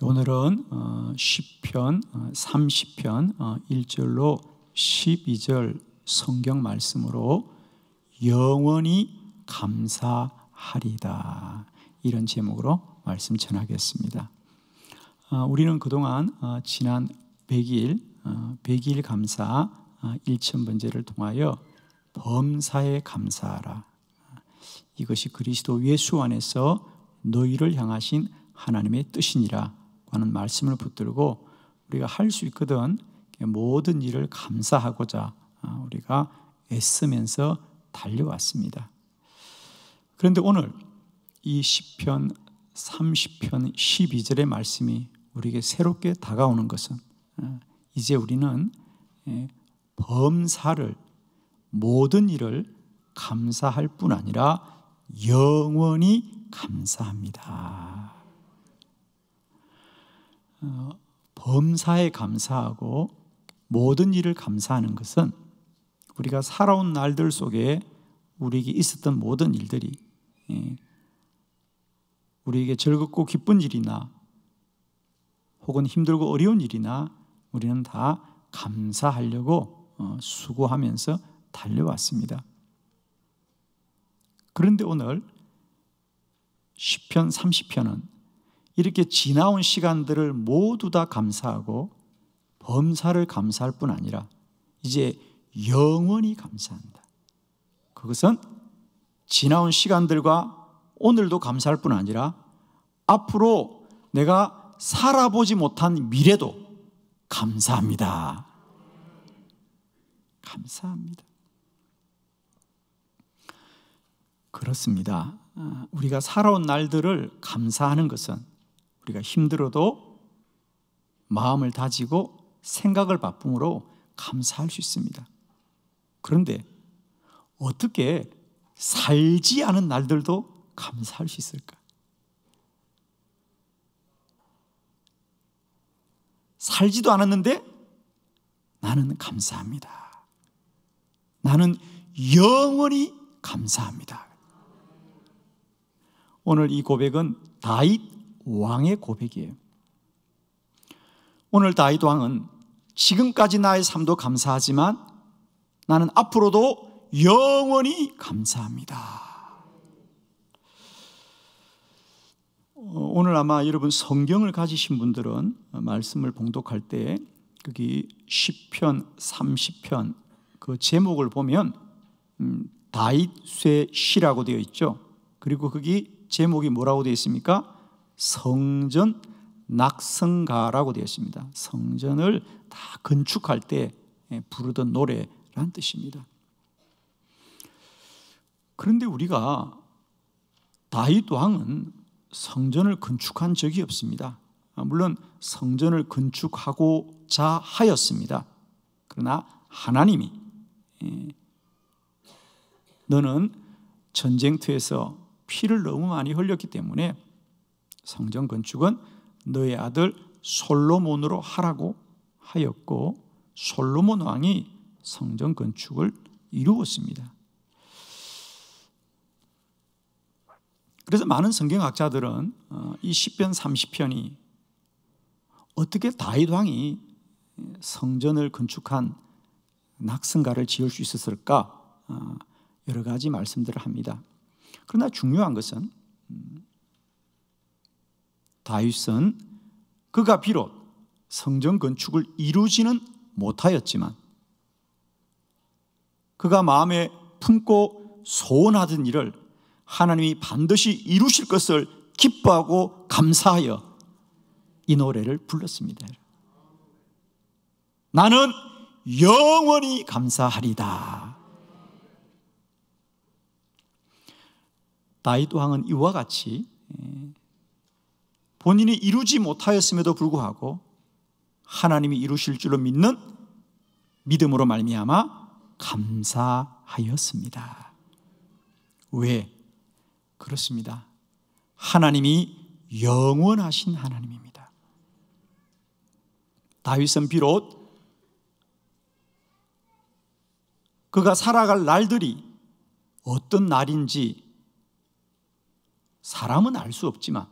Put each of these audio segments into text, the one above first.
오늘은 시편 30편 1절로 12절 성경 말씀으로 영원히 감사하리다, 이런 제목으로 말씀 전하겠습니다. 우리는 그동안 지난 100일 감사 1000번째를 통하여 범사에 감사하라, 이것이 그리스도 예수 안에서 너희를 향하신 하나님의 뜻이니라 하는 말씀을 붙들고 우리가 할 수 있거든 모든 일을 감사하고자 우리가 애쓰면서 달려왔습니다. 그런데 오늘 이 시편 30편 12절의 말씀이 우리에게 새롭게 다가오는 것은 이제 우리는 범사를, 모든 일을 감사할 뿐 아니라 영원히 감사합니다. 범사에 감사하고 모든 일을 감사하는 것은 우리가 살아온 날들 속에 우리에게 있었던 모든 일들이 우리에게 즐겁고 기쁜 일이나 혹은 힘들고 어려운 일이나 우리는 다 감사하려고 수고하면서 달려왔습니다. 그런데 오늘 시편 30편은 이렇게 지나온 시간들을 모두 다 감사하고 범사를 감사할 뿐 아니라 이제 영원히 감사한다. 그것은 지나온 시간들과 오늘도 감사할 뿐 아니라 앞으로 내가 살아보지 못한 미래도 감사합니다. 감사합니다. 그렇습니다. 우리가 살아온 날들을 감사하는 것은 우리가 힘들어도 마음을 다지고 생각을 바꿈으로 감사할 수 있습니다. 그런데 어떻게 살지 않은 날들도 감사할 수 있을까? 살지도 않았는데 나는 감사합니다. 나는 영원히 감사합니다. 오늘 이 고백은 다윗 왕의 고백이에요. 오늘 다윗 왕은 지금까지 나의 삶도 감사하지만 나는 앞으로도 영원히 감사합니다. 오늘 아마 여러분 성경을 가지신 분들은 말씀을 봉독할 때 거기 시편 30편 그 제목을 보면 다윗의 시라고 되어 있죠. 그리고 거기 제목이 뭐라고 되어 있습니까? 성전 낙성가라고 되어 있습니다. 성전을 다 건축할 때 부르던 노래란 뜻입니다. 그런데 우리가 다윗 왕은 성전을 건축한 적이 없습니다. 물론 성전을 건축하고자 하였습니다. 그러나 하나님이 너는 전쟁터에서 피를 너무 많이 흘렸기 때문에 성전 건축은 너의 아들 솔로몬으로 하라고 하였고 솔로몬 왕이 성전 건축을 이루었습니다. 그래서 많은 성경학자들은 이 시편 30편이 어떻게 다윗 왕이 성전을 건축한 낙성가를 지을 수 있었을까 여러 가지 말씀들을 합니다. 그러나 중요한 것은 다윗은 그가 비록 성전 건축을 이루지는 못하였지만 그가 마음에 품고 소원하던 일을 하나님이 반드시 이루실 것을 기뻐하고 감사하여 이 노래를 불렀습니다. 나는 영원히 감사하리다. 다윗 왕은 이와 같이 본인이 이루지 못하였음에도 불구하고 하나님이 이루실 줄로 믿는 믿음으로 말미암아 감사하였습니다. 왜? 그렇습니다. 하나님이 영원하신 하나님입니다. 다윗은 비록 그가 살아갈 날들이 어떤 날인지 사람은 알 수 없지만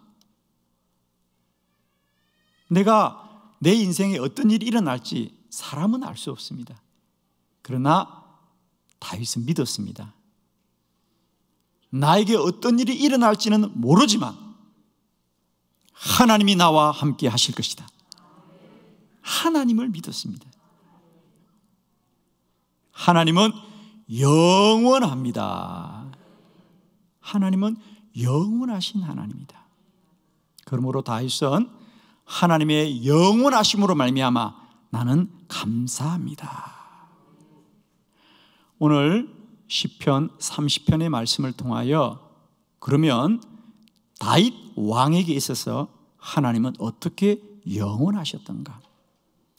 내가 내 인생에 어떤 일이 일어날지 사람은 알 수 없습니다. 그러나 다윗은 믿었습니다. 나에게 어떤 일이 일어날지는 모르지만 하나님이 나와 함께 하실 것이다. 하나님을 믿었습니다. 하나님은 영원합니다. 하나님은 영원하신 하나님이다. 그러므로 다윗은 하나님의 영원하심으로 말미암아 나는 감사합니다. 오늘 시편 30편의 말씀을 통하여 그러면 다윗 왕에게 있어서 하나님은 어떻게 영원하셨던가,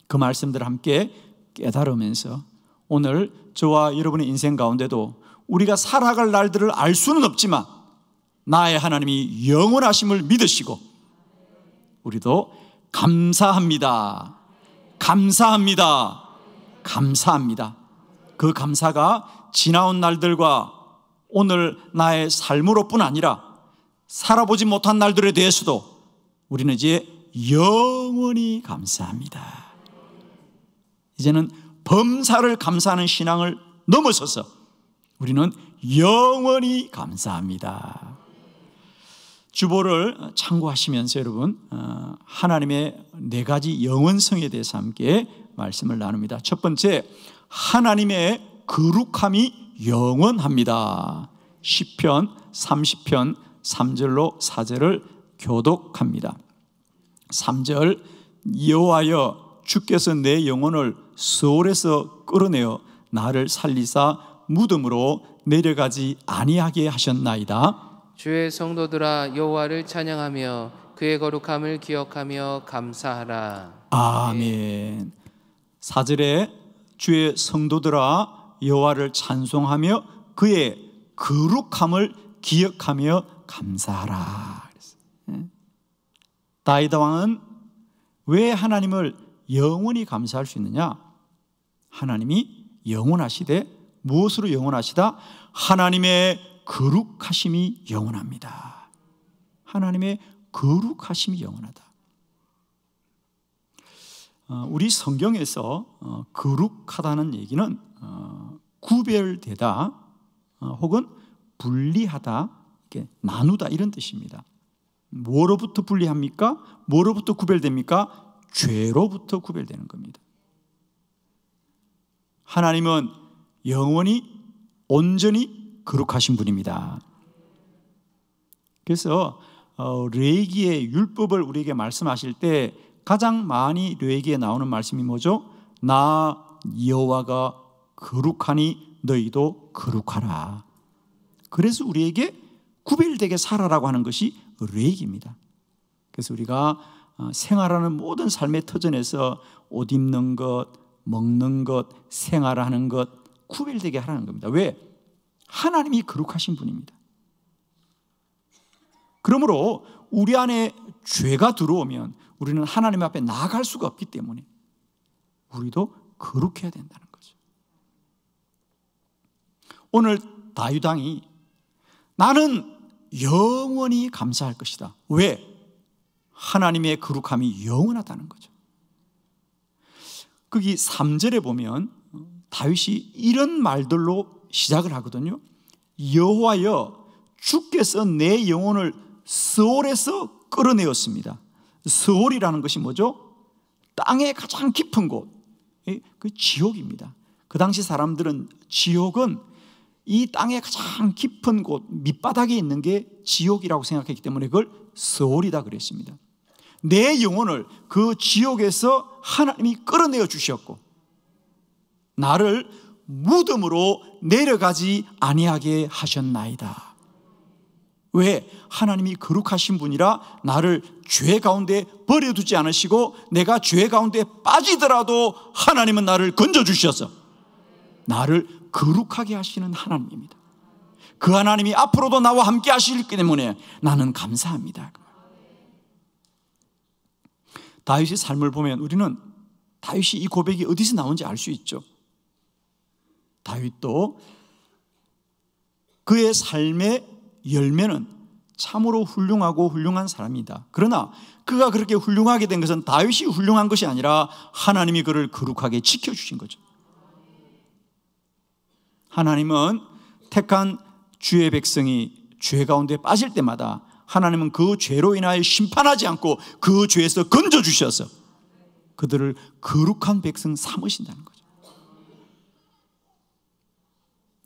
그 말씀들을 함께 깨달으면서 오늘 저와 여러분의 인생 가운데도 우리가 살아갈 날들을 알 수는 없지만 나의 하나님이 영원하심을 믿으시고 우리도 감사합니다. 감사합니다. 감사합니다. 그 감사가 지나온 날들과 오늘 나의 삶으로뿐 아니라 살아보지 못한 날들에 대해서도 우리는 이제 영원히 감사합니다. 이제는 범사를 감사하는 신앙을 넘어서서 우리는 영원히 감사합니다. 주보를 참고하시면서 여러분 하나님의 4가지 영원성에 대해서 함께 말씀을 나눕니다. 첫 번째, 하나님의 거룩함이 영원합니다. 시편 30편 3절로 4절을 교독합니다. 3절, 여호와여 주께서 내 영혼을 수월에서 끌어내어 나를 살리사 무덤으로 내려가지 아니하게 하셨나이다. 주의 성도들아 여호와를 찬양하며 그의 거룩함을 기억하며 감사하라. 아멘. 4절에 주의 성도들아 여호와를 찬송하며 그의 거룩함을 기억하며 감사하라. 다윗 왕은 왜 하나님을 영원히 감사할 수 있느냐? 하나님이 영원하시되 무엇으로 영원하시다? 하나님의 거룩하심이 영원합니다. 하나님의 거룩하심이 영원하다. 우리 성경에서 거룩하다는 얘기는 구별되다 혹은 분리하다, 이렇게 나누다 이런 뜻입니다. 뭐로부터 분리합니까? 뭐로부터 구별됩니까? 죄로부터 구별되는 겁니다. 하나님은 영원히 온전히 거룩하신 분입니다. 그래서 레위기의 율법을 우리에게 말씀하실 때 가장 많이 레위기에 나오는 말씀이 뭐죠? 나 여호와가 거룩하니 너희도 거룩하라. 그래서 우리에게 구별되게 살아라고 하는 것이 레위기입니다. 그래서 우리가 생활하는 모든 삶의 터전에서 옷 입는 것, 먹는 것, 생활하는 것 구별되게 하라는 겁니다. 왜? 하나님이 거룩하신 분입니다. 그러므로 우리 안에 죄가 들어오면 우리는 하나님 앞에 나아갈 수가 없기 때문에 우리도 거룩해야 된다는 거죠. 오늘 다윗 왕이 나는 영원히 감사할 것이다. 왜? 하나님의 거룩함이 영원하다는 거죠. 거기 3절에 보면 다윗이 이런 말들로 시작을 하거든요. 여호와여 주께서 내 영혼을 스올에서 끌어내었습니다. 스올이라는 것이 뭐죠? 땅의 가장 깊은 곳, 그 지옥입니다. 그 당시 사람들은 지옥은 이 땅의 가장 깊은 곳 밑바닥에 있는 게 지옥이라고 생각했기 때문에 그걸 스올이다 그랬습니다. 내 영혼을 그 지옥에서 하나님이 끌어내어 주셨고 나를 무덤으로 내려가지 아니하게 하셨나이다. 왜? 하나님이 거룩하신 분이라 나를 죄 가운데 버려두지 않으시고 내가 죄 가운데 빠지더라도 하나님은 나를 건져주셔서 나를 거룩하게 하시는 하나님입니다. 그 하나님이 앞으로도 나와 함께 하시기 때문에 나는 감사합니다. 다윗의 삶을 보면 우리는 다윗이 이 고백이 어디서 나온지 알 수 있죠. 다윗도 그의 삶의 열매는 참으로 훌륭하고 훌륭한 사람이다. 그러나 그가 그렇게 훌륭하게 된 것은 다윗이 훌륭한 것이 아니라 하나님이 그를 거룩하게 지켜주신 거죠. 하나님은 택한 주의 백성이 죄 가운데 빠질 때마다 하나님은 그 죄로 인하여 심판하지 않고 그 죄에서 건져주셔서 그들을 거룩한 백성 삼으신다는 거죠.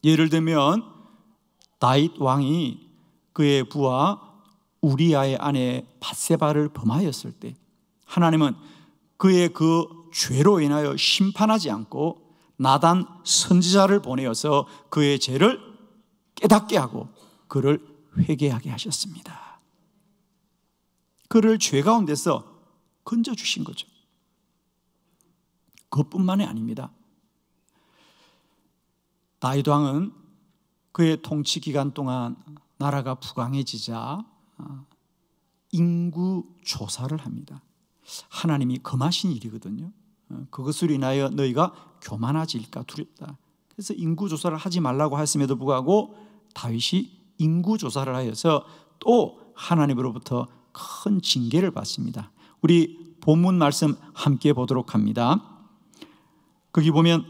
예를 들면 다윗 왕이 그의 부하 우리아의 아내 밧세바를 범하였을 때 하나님은 그의 그 죄로 인하여 심판하지 않고 나단 선지자를 보내어서 그의 죄를 깨닫게 하고 그를 회개하게 하셨습니다. 그를 죄 가운데서 건져주신 거죠. 그것뿐만이 아닙니다. 다윗 왕은 그의 통치 기간 동안 나라가 부강해지자 인구 조사를 합니다. 하나님이 금하신 일이거든요. 그것으로 인하여 너희가 교만해질까 두렵다. 그래서 인구 조사를 하지 말라고 하였음에도 불구하고 다윗이 인구 조사를 하여서 또 하나님으로부터 큰 징계를 받습니다. 우리 본문 말씀 함께 보도록 합니다. 거기 보면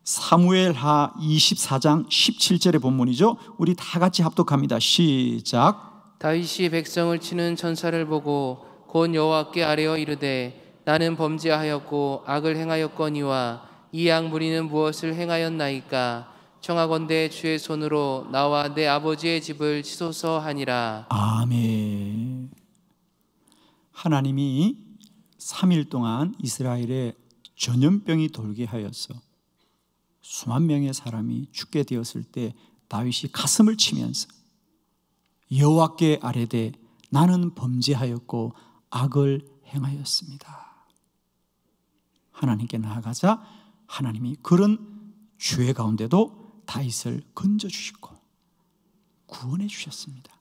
사무엘하 24장 17절의 본문이죠. 우리 다 같이 합독합니다. 시작. 다윗이 백성을 치는 천사를 보고 곧 여호와께 아뢰어 이르되 나는 범죄하였고 악을 행하였거니와 이 악무리는 무엇을 행하였나이까? 청하건대 주의 손으로 나와 내 아버지의 집을 치소서 하니라. 아멘. 하나님이 3일 동안 이스라엘에 전염병이 돌게 하여서 수만 명의 사람이 죽게 되었을 때 다윗이 가슴을 치면서 여호와께 아뢰되 나는 범죄하였고 악을 행하였습니다. 하나님께 나아가자 하나님이 그런 죄 가운데도 다윗을 건져주시고 구원해 주셨습니다.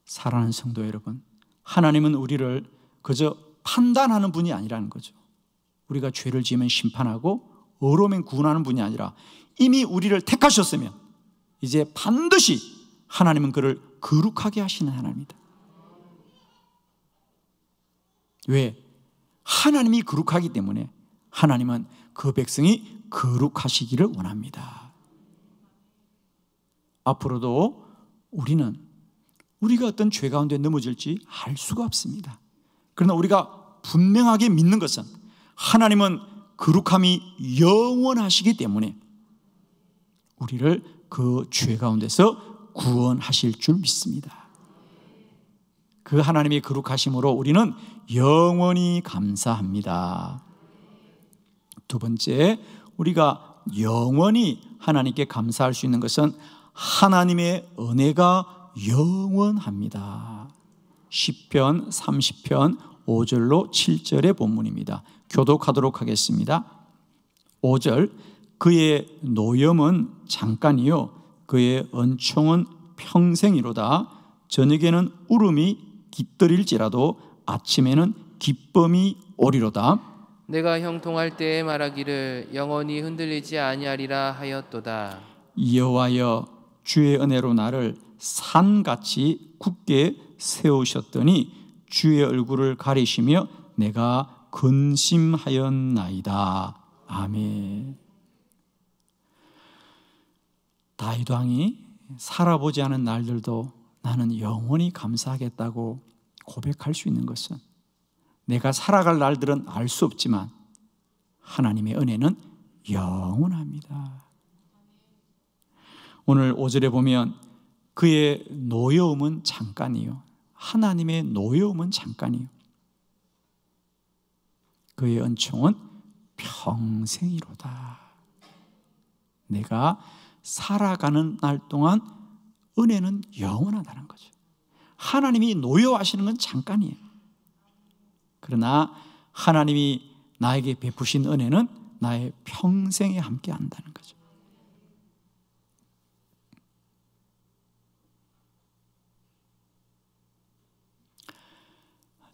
사랑하는 성도 여러분, 하나님은 우리를 그저 판단하는 분이 아니라는 거죠. 우리가 죄를 지으면 심판하고 의로우면 구원하는 분이 아니라 이미 우리를 택하셨으면 이제 반드시 하나님은 그를 거룩하게 하시는 하나님이다. 왜? 하나님이 거룩하기 때문에 하나님은 그 백성이 거룩하시기를 원합니다. 앞으로도 우리가 어떤 죄 가운데 넘어질지 알 수가 없습니다. 그러나 우리가 분명하게 믿는 것은 하나님은 거룩함이 영원하시기 때문에 우리를 그 죄 가운데서 구원하실 줄 믿습니다. 그 하나님의 거룩하심으로 우리는 영원히 감사합니다. 두 번째, 우리가 영원히 하나님께 감사할 수 있는 것은 하나님의 은혜가 영원합니다. 시편 30편 5절로 7절의 본문입니다. 교독하도록 하겠습니다. 5절, 그의 노염은 잠깐이요 그의 은총은 평생이로다. 저녁에는 울음이 깃들일지라도 아침에는 기쁨이 오리로다. 내가 형통할 때에 말하기를 영원히 흔들리지 아니하리라 하였도다. 여호와여 주의 은혜로 나를 산같이 굳게 세우셨더니 주의 얼굴을 가리시며 내가 근심하였나이다. 아멘. 다윗 왕이 살아보지 않은 날들도 나는 영원히 감사하겠다고 고백할 수 있는 것은 내가 살아갈 날들은 알 수 없지만 하나님의 은혜는 영원합니다. 오늘 5절에 보면 그의 노여움은 잠깐이요 하나님의 노여움은 잠깐이요 그의 은총은 평생이로다. 내가 살아가는 날 동안 은혜는 영원하다는 거죠. 하나님이 노여워하시는 건 잠깐이에요. 그러나 하나님이 나에게 베푸신 은혜는 나의 평생에 함께 한다는 거죠.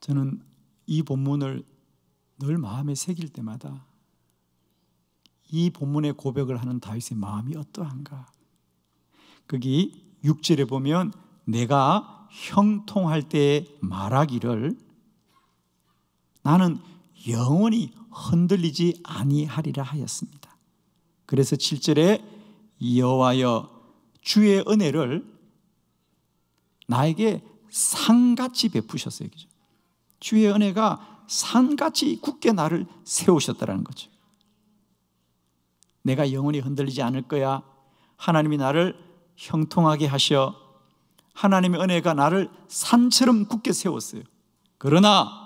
저는 이 본문을 늘 마음에 새길 때마다 이 본문의 고백을 하는 다윗의 마음이 어떠한가. 거기 6절에 보면 내가 형통할 때 말하기를 나는 영원히 흔들리지 아니하리라 하였습니다. 그래서 7절에 여호와여 주의 은혜를 나에게 산같이 베푸셨어요. 그죠? 주의 은혜가 산같이 굳게 나를 세우셨다는 거죠. 내가 영원히 흔들리지 않을 거야. 하나님이 나를 형통하게 하셔. 하나님의 은혜가 나를 산처럼 굳게 세웠어요. 그러나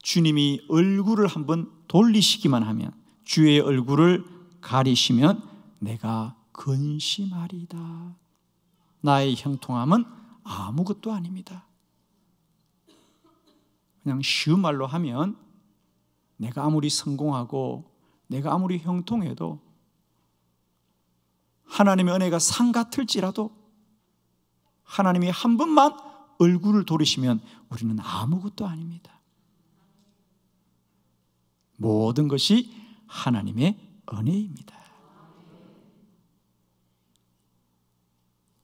주님이 얼굴을 한번 돌리시기만 하면, 주의 얼굴을 가리시면 내가 근심하리다. 나의 형통함은 아무것도 아닙니다. 그냥 쉬운 말로 하면 내가 아무리 성공하고 내가 아무리 형통해도 하나님의 은혜가 산 같을지라도 하나님이 한 번만 얼굴을 돌리시면 우리는 아무것도 아닙니다. 모든 것이 하나님의 은혜입니다.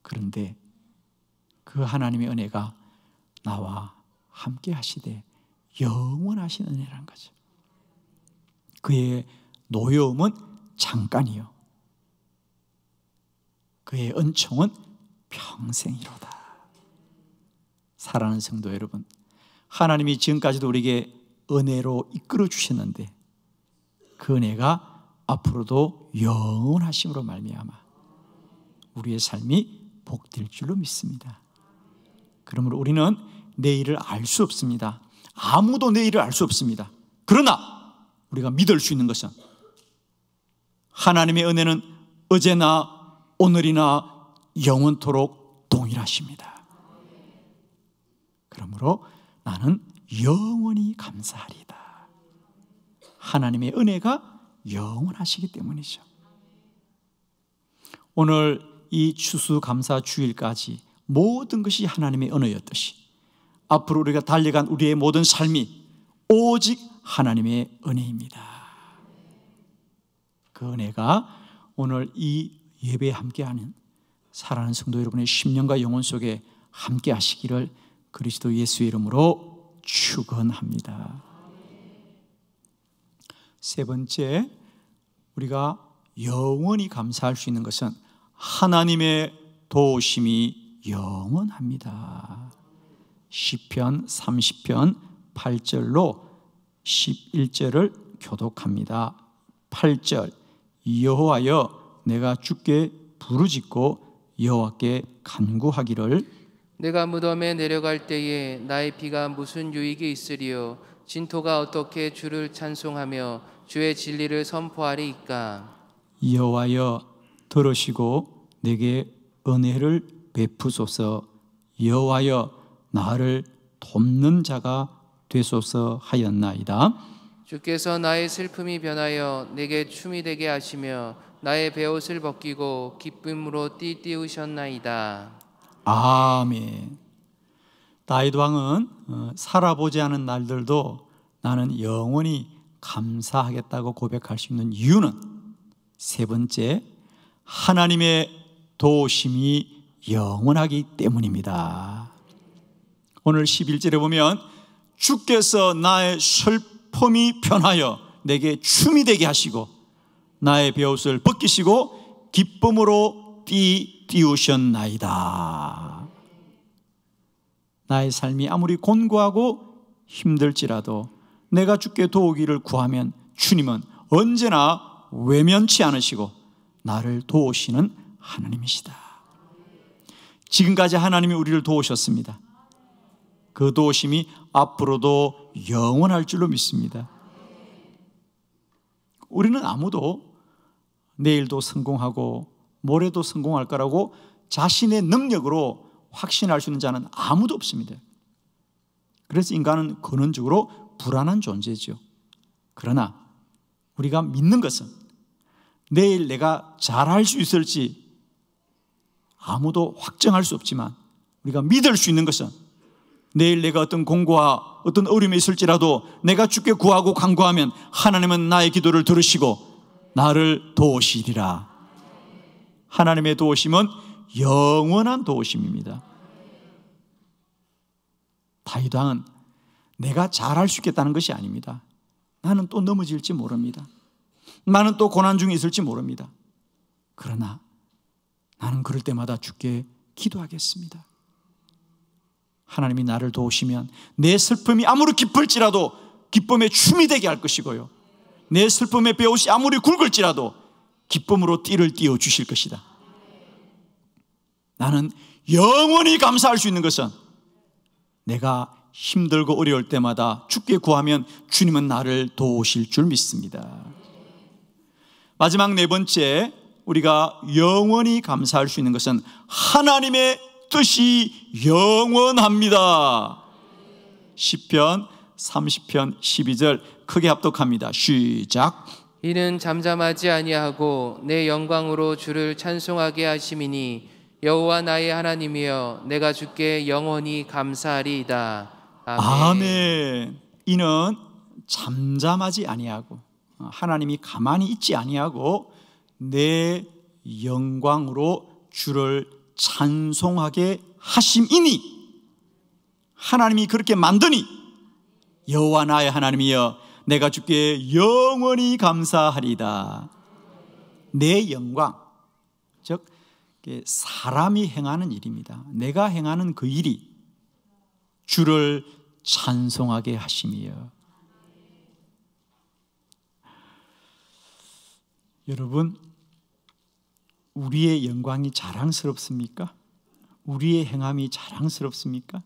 그런데 그 하나님의 은혜가 나와 함께 하시되 영원하신 은혜라는 거죠. 그의 노여움은 잠깐이요 그의 은총은 평생이로다. 사랑하는 성도 여러분, 하나님이 지금까지도 우리에게 은혜로 이끌어 주셨는데 그 은혜가 앞으로도 영원하심으로 말미암아 우리의 삶이 복될 줄로 믿습니다. 그러므로 우리는 내일을 알 수 없습니다. 아무도 내일을 알 수 없습니다. 그러나 우리가 믿을 수 있는 것은 하나님의 은혜는 어제나 오늘이나 영원토록 동일하십니다. 그러므로 나는 영원히 감사하리다. 하나님의 은혜가 영원하시기 때문이죠. 오늘 이 추수감사 주일까지 모든 것이 하나님의 은혜였듯이 앞으로 우리가 달려간 우리의 모든 삶이 오직 하나님의 은혜입니다. 그 은혜가 오늘 이 예배에 함께하는 사랑하는 성도 여러분의 심령과 영혼 속에 함께 하시기를 그리스도 예수의 이름으로 축원합니다. 세 번째, 우리가 영원히 감사할 수 있는 것은 하나님의 도우심이 영원합니다. 시편 30편 8절로 11절을 교독합니다. 8절, 여호와여 내가 주께 부르짖고 여호와께 간구하기를 내가 무덤에 내려갈 때에 나의 피가 무슨 유익이 있으리요 진토가 어떻게 주를 찬송하며 주의 진리를 선포하리이까. 여호와여 들으시고 내게 은혜를 베푸소서. 여호와여 나를 돕는 자가 되소서 하였나이다. 주께서 나의 슬픔이 변하여 내게 춤이 되게 하시며 나의 베옷을 벗기고 기쁨으로 띠띠우셨나이다. 아멘. 다윗 왕은 살아보지 않은 날들도 나는 영원히 감사하겠다고 고백할 수 있는 이유는 세 번째, 하나님의 도우심이 영원하기 때문입니다. 오늘 11절에 보면 주께서 나의 슬픔이 변하여 내게 춤이 되게 하시고 나의 베옷을 벗기시고 기쁨으로 띠우셨나이다. 나의 삶이 아무리 곤고하고 힘들지라도 내가 주께 도우기를 구하면 주님은 언제나 외면치 않으시고 나를 도우시는 하나님이시다. 지금까지 하나님이 우리를 도우셨습니다. 그 도우심이 앞으로도 영원할 줄로 믿습니다. 우리는 아무도 내일도 성공하고 모레도 성공할 거라고 자신의 능력으로 확신할 수 있는 자는 아무도 없습니다. 그래서 인간은 근원적으로 불안한 존재죠. 그러나 우리가 믿는 것은 내일 내가 잘할 수 있을지 아무도 확정할 수 없지만 우리가 믿을 수 있는 것은 내일 내가 어떤 공고와 어떤 어려움이 있을지라도 내가 주께 구하고 간구하면 하나님은 나의 기도를 들으시고 나를 도우시리라. 하나님의 도우심은 영원한 도우심입니다. 다윗 왕은 내가 잘할 수 있겠다는 것이 아닙니다. 나는 또 넘어질지 모릅니다. 나는 또 고난 중에 있을지 모릅니다. 그러나 나는 그럴 때마다 주께 기도하겠습니다. 하나님이 나를 도우시면 내 슬픔이 아무리 깊을지라도 기쁨의 춤이 되게 할 것이고요, 내 슬픔의 벼옷이 아무리 굵을지라도 기쁨으로 띠를 띄워 주실 것이다. 나는 영원히 감사할 수 있는 것은 내가 힘들고 어려울 때마다 주께 구하면 주님은 나를 도우실 줄 믿습니다. 마지막 네 번째, 우리가 영원히 감사할 수 있는 것은 하나님의 뜻이 영원합니다. 시편 30편 12절 크게 합독합니다. 시작. 이는 잠잠하지 아니하고 내 영광으로 주를 찬송하게 하심이니 여호와 나의 하나님이여 내가 주께 영원히 감사하리이다. 아멘. 아멘. 이는 잠잠하지 아니하고, 하나님이 가만히 있지 아니하고 내 영광으로 주를 찬송하게 하심이니, 하나님이 그렇게 만드니 여호와 나의 하나님이여 내가 주께 영원히 감사하리이다. 내 영광, 즉 사람이 행하는 일입니다. 내가 행하는 그 일이 주를 찬송하게 하심이여. 여러분, 우리의 영광이 자랑스럽습니까? 우리의 행함이 자랑스럽습니까?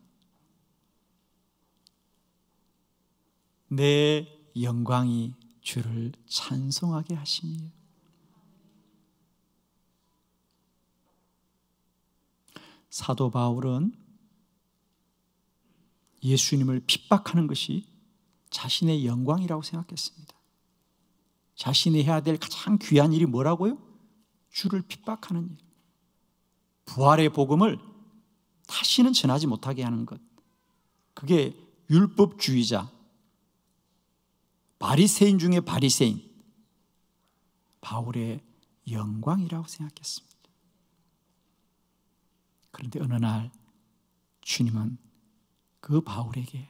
내 영광이 주를 찬송하게 하심이요. 사도 바울은 예수님을 핍박하는 것이 자신의 영광이라고 생각했습니다. 자신이 해야 될 가장 귀한 일이 뭐라고요? 주를 핍박하는 일. 부활의 복음을 다시는 전하지 못하게 하는 것. 그게 율법주의자, 바리새인 중에 바리새인 바울의 영광이라고 생각했습니다. 그런데 어느 날 주님은 그 바울에게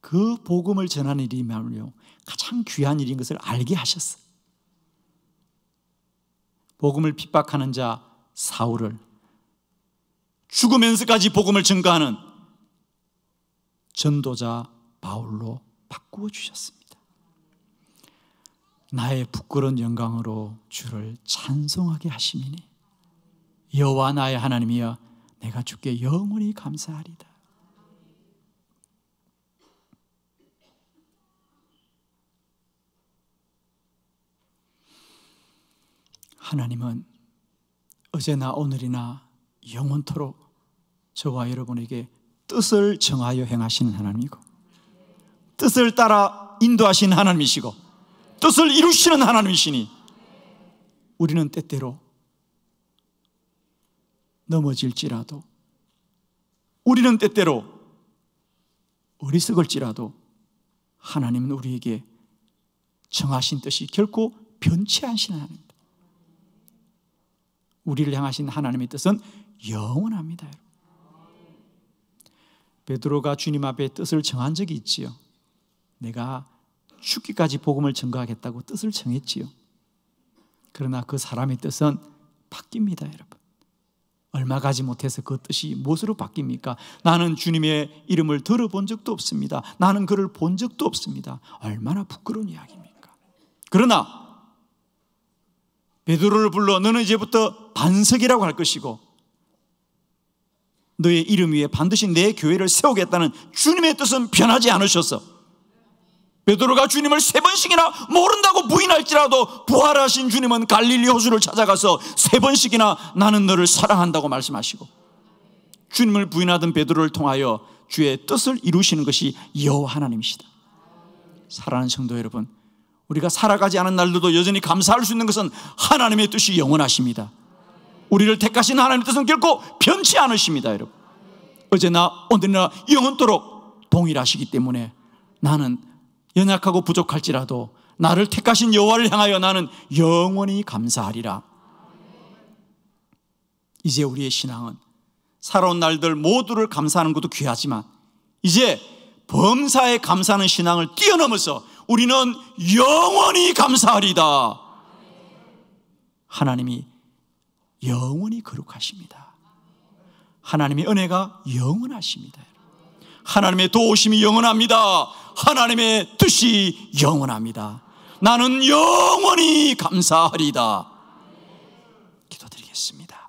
그 복음을 전하는 일이야말로 가장 귀한 일인 것을 알게 하셨어요. 복음을 핍박하는 자 사울을 죽으면서까지 복음을 증거하는 전도자 바울로 바꾸어 주셨습니다. 나의 부끄러운 영광으로 주를 찬송하게 하심이니 여호와 나의 하나님이여 내가 주께 영원히 감사하리다. 하나님은 어제나 오늘이나 영원토록 저와 여러분에게 뜻을 정하여 행하시는 하나님이고, 뜻을 따라 인도하시는 하나님이시고, 뜻을 이루시는 하나님이시니 우리는 때때로 넘어질지라도, 우리는 때때로 어리석을지라도 하나님은 우리에게 정하신 뜻이 결코 변치 않으시는 하나님입니다. 우리를 향하신 하나님의 뜻은 영원합니다. 베드로가 주님 앞에 뜻을 정한 적이 있지요. 내가 죽기까지 복음을 증거하겠다고 뜻을 정했지요. 그러나 그 사람의 뜻은 바뀝니다, 여러분. 얼마 가지 못해서 그 뜻이 무엇으로 바뀝니까? 나는 주님의 이름을 들어본 적도 없습니다. 나는 그를 본 적도 없습니다. 얼마나 부끄러운 이야기입니까? 그러나 베드로를 불러 너는 이제부터 반석이라고 할 것이고 너의 이름 위에 반드시 내 교회를 세우겠다는 주님의 뜻은 변하지 않으셨어. 베드로가 주님을 3번씩이나 모른다고 부인할지라도 부활하신 주님은 갈릴리 호수를 찾아가서 3번씩이나 나는 너를 사랑한다고 말씀하시고, 주님을 부인하던 베드로를 통하여 주의 뜻을 이루시는 것이 여호와 하나님이시다. 사랑하는 성도 여러분, 우리가 살아가지 않은 날들도 여전히 감사할 수 있는 것은 하나님의 뜻이 영원하십니다. 우리를 택하신 하나님의 뜻은 결코 변치 않으십니다. 여러분, 어제나 오늘이나 영원토록 동일하시기 때문에 나는 연약하고 부족할지라도 나를 택하신 여호와를 향하여 나는 영원히 감사하리라. 이제 우리의 신앙은 살아온 날들 모두를 감사하는 것도 귀하지만 이제 범사에 감사하는 신앙을 뛰어넘어서 우리는 영원히 감사하리다. 하나님이 영원히 거룩하십니다. 하나님의 은혜가 영원하십니다. 하나님의 도우심이 영원합니다. 하나님의 뜻이 영원합니다. 나는 영원히 감사하리다. 기도드리겠습니다.